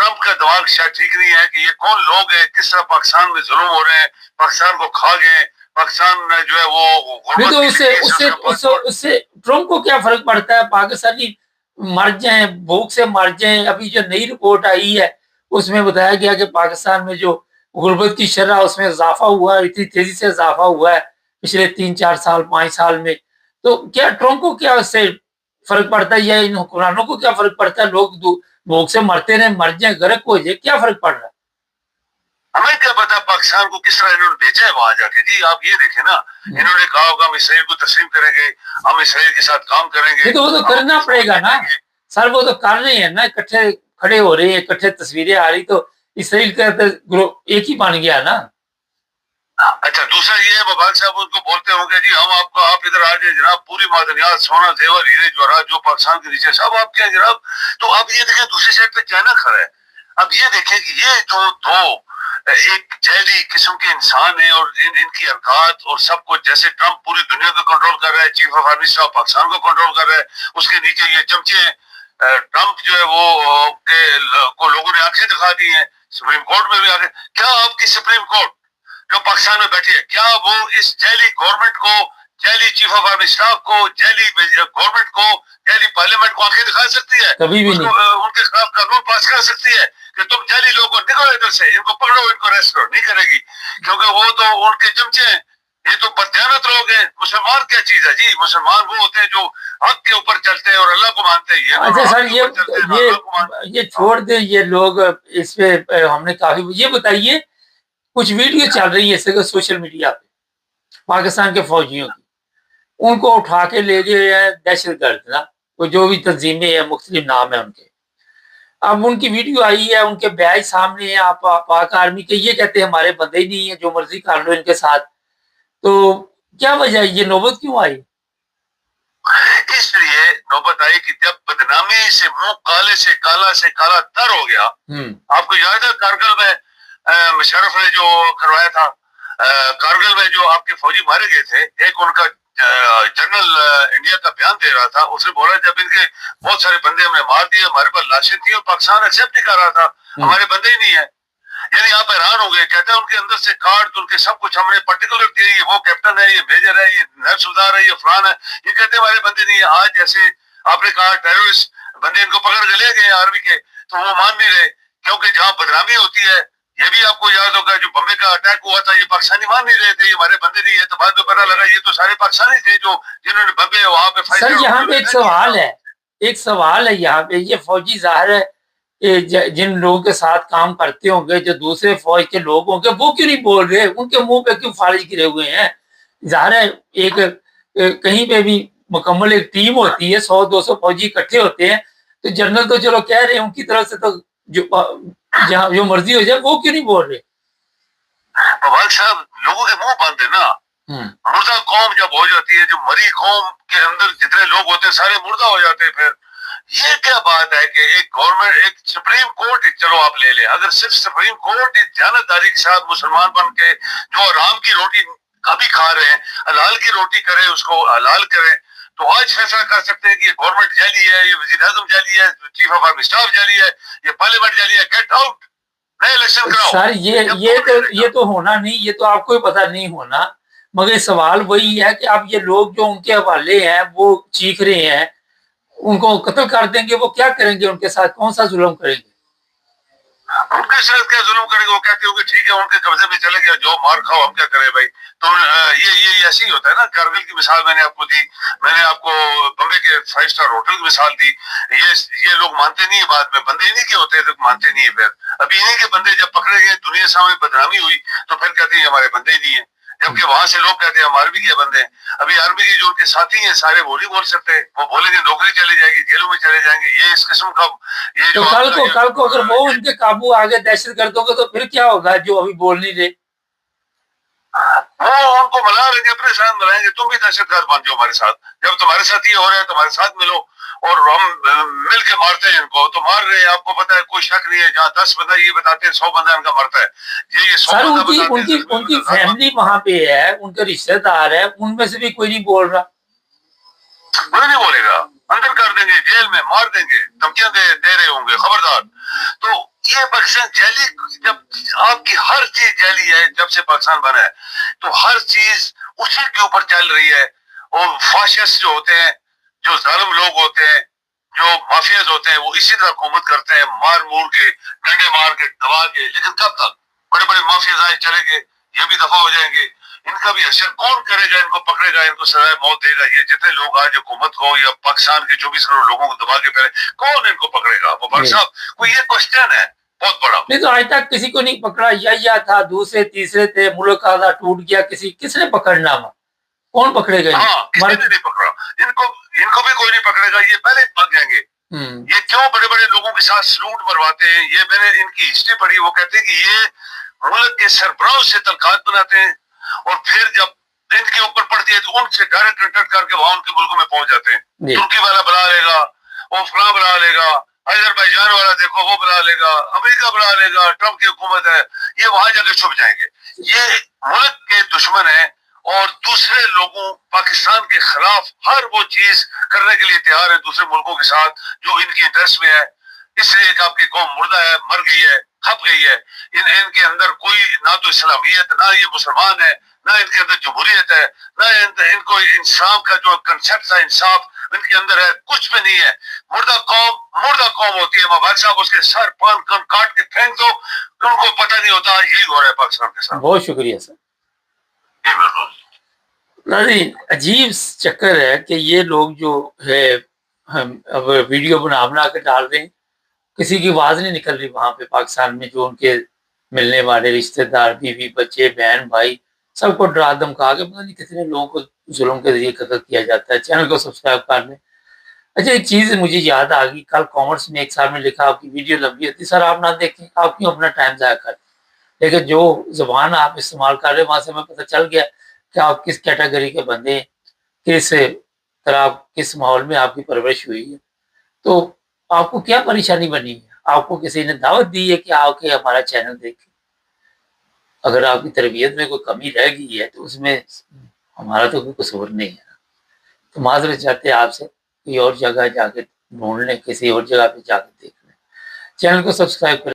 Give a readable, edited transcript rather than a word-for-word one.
Trump کا دماغ شاید ٹھیک نہیں ہے کہ یہ کون لوگ ہیں, کس طرح پاکستان میں ظلم ہو رہے ہیں, پاکستان کو کھا گئے, پاکستان میں جو ہے وہ تو اس سے ٹرمپ کو کیا فرق پڑتا ہے؟ پاکستانی مر جائیں, بھوک سے مر جائیں. ابھی جو نئی رپورٹ آئی ہے اس میں بتایا گیا کہ پاکستان میں جو غربت کی شرح اس میں اضافہ ہوا ہے, اتنی تیزی سے اضافہ ہوا ہے پچھلے 3-4 سال 5 سال میں. تو کیا ٹرمپ کو کیا اس سے فرق پڑتا ہے یا ان حکمرانوں کو کیا فرق پڑتا ہے؟ لوگ بھوک سے مرتے رہے, مر جائیں, غرق ہو جائے, کیا فرق پڑ رہا ہے؟ ہمیں کیا پتا پاکستان کو کس طرح انہوں نے بیچا ہے وہاں جا کے. جی آپ یہ دیکھیں نا, انہوں نے کہا ہوگا ہم اسرائیل کو تسلیم کریں گے, ہم اسرائیل کے ساتھ کام کریں گے. تو وہ تو کرنا پڑے گا نا سر, وہ تو کر رہے ہیں نا, اکٹھے کھڑے ہو رہے ہیں, اکٹھے تصویریں آ رہی, تو اسرائیل کا ایک ہی بن گیا نا. اچھا دوسرا یہ ہے مبارک صاحب ان کو بولتے ہوں گے جی ہم آپ کو, آپ ادھر آ جائیں جناب, پوری معدنیات سونا زیور ہیرے جواہرات جو پاکستان کے نیچے سب آپ کے ہیں جناب. تو اب یہ دیکھیں دوسری سائڈ پہ چائنا کھڑا ہے. اب یہ دیکھیں کہ یہ جو دو ایک جیلی قسم کے انسان ہیں اور ان کی حرکات اور سب کچھ, جیسے ٹرمپ پوری دنیا کو کنٹرول کر رہا ہے, chief of army staff Pakistan کو کنٹرول کر رہا ہے, اس کے نیچے یہ چمچے ہیں. ٹرمپ جو ہے وہ کو لوگوں نے آنکھیں دکھا دی ہیں, سپریم کورٹ میں بھی آگے. کیا آپ کی سپریم کورٹ جو پاکستان میں بیٹھی ہے, کیا وہ اس جیلی گورنمنٹ کو, jelly chief of army staff کو, جیلی گورنمنٹ کو, جیلی پارلیمنٹ کو آنکھیں دکھا سکتی ہے؟ کبھی بھی نہیں. ان کے خلاف قانون پاس کر سکتی ہے کہ تم جیلی لوگوں کو نکلو ادھر سے, ان کو پکڑو, ان کو اریسٹ کرو؟ نہیں کرے گی, کیونکہ وہ تو ان کے چمچے ہیں. یہ تو بددیانت لوگ ہیں. مسلمان کیا چیز ہے جی؟ مسلمان وہ ہوتے ہیں جو حق کے اوپر چلتے ہیں اور اللہ کو مانتے ہیں. اچھا سر یہ چھوڑ دیں یہ لوگ, اس پہ ہم نے کافی. یہ بتائیے کچھ ویڈیو چل رہی ہے سوشل میڈیا پہ پاکستان کے فوجیوں کی, ان کو اٹھا کے لے گئے ہیں دہشت گرد نا, وہ جو بھی تنظیمیں ہیں مختلف نام ہیں ان کے. اب ان کی ویڈیو آئی ہے, ان کے بیج سامنے ہیں, آپ پاک آرمی کے, یہ کہتے ہیں ہمارے بندے ہی نہیں ہیں, جو مرضی کر لو ان کے ساتھ. تو کیا وجہ ہے, یہ نوبت کیوں آئی؟ اس لیے نوبت آئی کہ جب بدنامی سے منہ کالے سے کالا تر ہو گیا. آپ کو یاد ہے کارگل میں مشرف نے جو کروایا تھا, کارگل میں جو آپ کے فوجی مارے گئے تھے, ایک ان کا جنرل انڈیا کا بیان دے رہا تھا, اس نے بولا جب ان کے بہت سارے بندے ہم نے مار دیے, ہمارے پاس لاشیں تھیں اور پاکستان ایکسیپٹ نہیں کر رہا تھا, ہمارے بندے ہی نہیں ہیں. یعنی آپ حیران ہو گئے. کہتے ہیں ان کے اندر سے کارڈ, ان کے سب کچھ ہم نے پرٹیکولر دیے, یہ وہ کیپٹن ہے, یہ میجر ہے, یہ نائب صوبیدار ہے, یہ فلان ہے. یہ کہتے ہیں ہمارے بندے نہیں ہیں. آج جیسے آپ نے کہا ٹیررسٹ بندے ان کو پکڑ کے لے گئے آرمی کے, تو وہ مان نہیں رہے, کیونکہ جہاں بدنامی ہوتی ہے, یہ بھی آپ کو یاد ہوگا جو بمبے کا اٹیک ہوا تھا, یہ پاکستانی مان نہیں رہے تھے, یہ ہمارے بندے نہیں ہے. تو بعد میں پتا لگا یہ تو سارے پاکستانی تھے جو جنہوں نے بمبے وہاں پہ سر یہاں پہ ایک سوال ہے یہاں پہ. یہ فوجی ظاہر ہے جن لوگوں کے ساتھ کام کرتے ہوں گے, جو دوسرے فوج کے لوگ ہوں گے, وہ کیوں نہیں بول رہے؟ ان کے منہ پہ کیوں فالج گرے ہوئے ہیں؟ ظاہر ہے ایک کہیں پہ بھی مکمل ایک ٹیم ہوتی ہے, 100-200 فوجی اکٹھے ہوتے ہیں, تو جنرل تو چلو کہہ رہے ہیں ان کی طرف سے, تو جہاں جو مرضی ہو جائے, وہ کیوں نہیں بول رہے؟ صاحب لوگوں کے منہ بند ہے نا. مردہ قوم جب ہو جاتی ہے, جو مری قوم کے اندر جتنے لوگ ہوتے ہیں سارے مردہ ہو جاتے ہیں. پھر یہ کیا بات ہے کہ ایک گورنمنٹ, ایک سپریم کورٹ, چلو آپ لے لیں, اگر صرف سپریم کورٹ جانتداری کے ساتھ مسلمان بن کے جو حرام کی روٹی کبھی کھا رہے ہیں, حلال کی روٹی کرے, اس کو حلال کریں, تو آج فیصلہ کر سکتے ہیں کہ یہ گورنمنٹ جعلی ہے, یہ وزیر اعظم جعلی ہے, چیف آف آرمی اسٹاف جعلی ہے, یہ پارلیمنٹ جعلی ہے. گیٹ آؤٹ, نئے الیکشن کراؤ. سر یہ تو ہونا نہیں, یہ تو آپ کو ہی پتہ نہیں ہونا, مگر سوال وہی ہے کہ اب یہ لوگ جو ان کے حوالے ہیں وہ چیخ رہے ہیں, ان کو قتل کر دیں گے, وہ کیا کریں گے؟ ان کے ساتھ کون سا ظلم کریں گے؟ ان کے ساتھ کیا ظلم کریں گے؟ وہ کہتے ہوں گے ٹھیک ہے ان کے قبضے میں چلے گیا, جو مار کھاؤ, ہم کیا کریں بھائی. تو یہ ایسے ہی ہوتا ہے نا. کارگل کی مثال میں نے آپ کو دی, میں نے آپ کو بمبے کے 5 اسٹار ہوٹل کی مثال دی. یہ لوگ مانتے نہیں ہیں, بعد میں بندے انہیں کے ہوتے ہیں تو مانتے نہیں ہیں. پھر ابھی انہیں کے بندے جب پکڑے گئے, دنیا سامنے بدنامی ہوئی, تو پھر کہتے ہیں ہمارے بندے ہی نہیں ہیں, جبکہ وہاں سے لوگ کہتے ہیں ہمارے بھی کیا بندے ہیں. ابھی آرمی کے جو ان کے ساتھی ہیں سارے وہ نہیں بول سکتے, وہ بولیں گے نوکری چلی جائے گی, جیلوں میں چلے جائیں گے. یہ اس قسم کا یہ جو کل کو اگر وہ ان کے قابو آگے دہشت گردوں کے, تو پھر کیا ہوگا جو ابھی بول نہیں رہے؟ وہ ان کو ملا لیں گے, اپنے ساتھ ملائیں گے, تم بھی دہشت گرد بن جاؤ ہمارے ساتھ. جب تمہارے ساتھ یہ ہو رہا ہے تمہارے ساتھ ملو, اور ہم مل کے مارتے ہیں ان کو. تو مار رہے ہیں, آپ کو پتا ہے, کوئی شک نہیں ہے. جہاں 10 بندہ یہ بتاتے ہیں 100 بندہ ان کا مرتا ہے. یہ 100 بندہ بتاتے ہیں. ان کی فیملی وہاں پہ ہے, ان کے رشتہ دار ہے, ان میں سے بھی کوئی نہیں بول رہا. کوئی نہیں بولے گا, اندر کر دیں گے, جیل میں مار دیں گے, دھمکیاں دے رہے ہوں گے, خبردار. تو یہ پاکستان جیلی، جب آپ کی ہر چیز جیلی ہے جب سے پاکستان بنا ہے، تو ہر چیز اسی کے اوپر چل رہی ہے. اور فاشسٹ جو ہوتے ہیں، جو ظالم لوگ ہوتے ہیں، جو مافیاز ہوتے ہیں، وہ اسی طرح حکومت کرتے ہیں، مار مور کے، ڈنڈے مار کے، دبا کے. لیکن کب تک؟ بڑے بڑے مافیاز آئے چلے گئے، یہ بھی دفاع ہو جائیں گے. ان کا بھی حشر کون کرے گا؟ ان کو پکڑے گا، ان کو سزائے موت دے گا؟ یہ جتنے لوگ آج حکومت کو یا پاکستان کے 24 کروڑ لوگوں کو دبا کے پہلے، کون ان کو پکڑے گا؟ مبارک صاحب کو یہ کوشچن ہے بہت بڑا. نہیں تو آج تک کسی کو نہیں پکڑا، یا تھا، دوسرے تیسرے تھے، ملک آدھا ٹوٹ گیا، کس نے پکڑنا ہوا؟ کون پکڑے گا؟ ہاں، کسی نے نہیں پکڑا. ان کو بھی کوئی نہیں پکڑے گا، یہ پہلے بھاگ جائیں گے. یہ کیوں بڑے بڑے لوگوں کے ساتھ سلوٹ مرواتے ہیں؟ یہ میں نے ان کی ہسٹری پڑھی، وہ کہتے ہیں کہ یہ ملک کے سربراہوں سے تعلقات بناتے ہیں، اور پھر جب ان کے اوپر پڑتی ہے تو ان سے ڈائریکٹ کنٹیکٹ کر کے وہاں ان کے ملکوں میں پہنچ جاتے ہیں. ترکی والا بلا لے گا، وہ فلاں بلا لے گا، آذربائیجان والا دیکھو وہ بلا لے گا، امریکہ بلا لے گا، ٹرمپ کی حکومت ہے، یہ وہاں جا کے چھپ جائیں گے. یہ ملک کے دشمن ہیں، اور دوسرے لوگوں پاکستان کے خلاف ہر وہ چیز کرنے کے لیے تیار ہے دوسرے ملکوں کے ساتھ جو ان کی انٹرسٹ میں ہے. اس لیے کہ آپ کی قوم مردہ ہے، مر گئی ہے، کھپ گئی ہے. ان کے اندر کوئی نہ تو اسلامیت، نہ یہ مسلمان ہے، نہ ان کے اندر جمہوریت ہے، نہ ان کو انصاف کا جو کنسیپٹ ہے، انصاف ان کے اندر ہے، کچھ بھی نہیں ہے. مردہ قوم ہوتی ہے. مبارک صاحب اس کے سر پان کن کاٹ کے پھینک دو، ان کو پتہ نہیں ہوتا یہی ہو رہا ہے پاکستان کے ساتھ. بہت شکریہ سر. نہیں، عجیب چکر ہے کہ یہ لوگ جو ہے اب ویڈیو بنا کے ڈال رہے ہیں، کسی کی آواز نہیں نکل رہی وہاں پہ پاکستان میں. جو ان کے ملنے والے رشتہ دار، بیوی، بچے، بہن، بھائی، سب کو ڈرا دھمکا کے پتہ نہیں کتنے لوگوں کو ظلم کے ذریعے قتل کیا جاتا ہے. چینل کو سبسکرائب کر لیں. اچھا، ایک چیز مجھے یاد آ گئی، کل کامرس میں ایک صاحب نے لکھا آپ کی ویڈیو لمبی ہوتی، سر آپ نہ دیکھیں، آپ کیوں اپنا ٹائم ضائع کریں؟ لیکن جو زبان آپ استعمال کر رہے ہیں وہاں سے ہمیں پتہ چل گیا کہ آپ کس کیٹیگری کے بندے ہیں، کس طرح، کس ماحول میں آپ کی پرورش ہوئی ہے. تو آپ کو کیا پریشانی بنی ہے؟ آپ کو کسی نے دعوت دی ہے کہ آ کے ہمارا چینل دیکھیں؟ اگر آپ کی تربیت میں کوئی کمی رہ گئی ہے تو اس میں ہمارا تو کوئی قصور نہیں ہے. تو معذرت چاہتے ہیں آپ سے، کوئی اور جگہ جا کے ڈھونڈ لیں، کسی اور جگہ پہ جا کے دیکھ لیں. چینل کو سبسکرائب کریں.